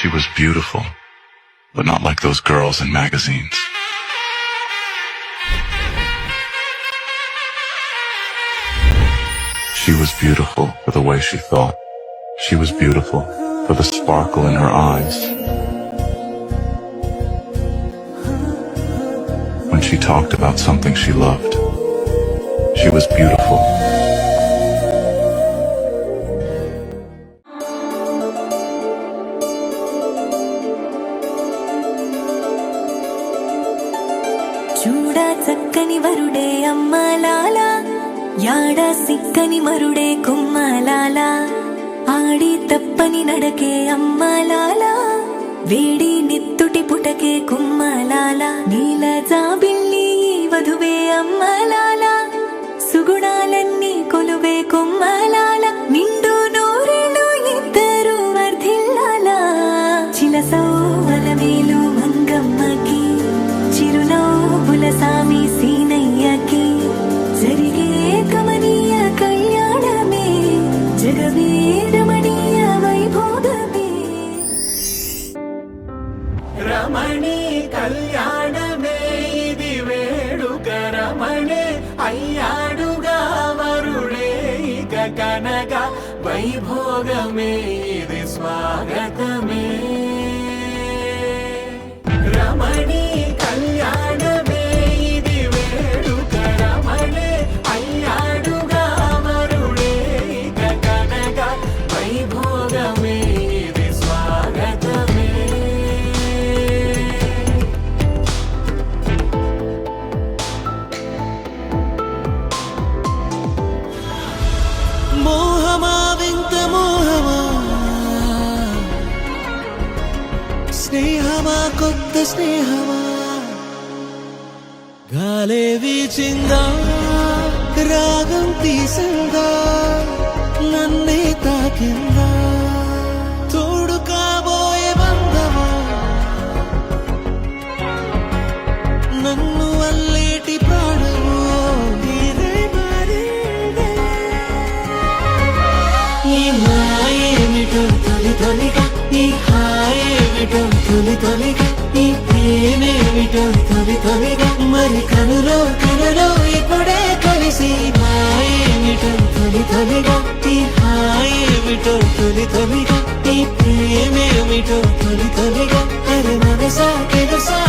She was beautiful, but not like those girls in magazines. She was beautiful for the way she thought. She was beautiful for the sparkle in her eyes. When she talked about something she loved, she was beautiful. చూడా చక్కని వరుడే అమ్మలాలా, యాడా సిక్కని మరుడే కుమ్మలాలా, ఆడి తప్పని నడకే అమ్మలాలా, వేడి నెత్తుటి పుటకే కుమ్మలాలా, నీల జాబిల్లి వధువే అమ్మలాలా, సుగుణాలన్నీ కొలువే కుమ్మలాలా, నిండు నూరేళ్ళు ఇద్దరు వర్ధిల్లాలా, చిలసౌవల వేలు మంగమ్మకి, చిరునవ్వుల సామి సీనయ్యకి, జరిగే కమనీయ కళ్యాణమే జగమే రమణీయ వైభోగమే. రమణీ కళ్యాణమే ఇది వేడుక, రమణే అయ్యాడుగా వరుడే ఇక కనక వైభోగమే ఇది స్వాగతమే. రమణీ కళ్యాణమే ఇది వేడుక, రమణే అయ్యాడుగా వరుడే ఇక కనక వైభోగమే ఇది స్వాగతమే. మోహమా వింత మోహమా, స్నేహమా కొత్త స్నేహమా, గాలే వీచిందా రాగం తీసిందా, నన్నే తాకిందా, తోడు కాబోయే బంధమా, నన్ను అల్లేటి ప్రాణము ఇదే మారిందే. ఈ మాయేమిటో తొలి తొలిగా, ఈ హాయేమిటో తొలి తొలిగా, ఈ ప్రేమేమిటో తొలి తొలిగా, మరి కనులో కనులో ఇప్పుడే కలిసి, మాయేమిటో తొలి తొలిగా, ఈ హాయేమిటో తొలి తొలిగా, ఈ ప్రేమేమిటో తొలి తొలిగా, అరే మనసా తెలుసా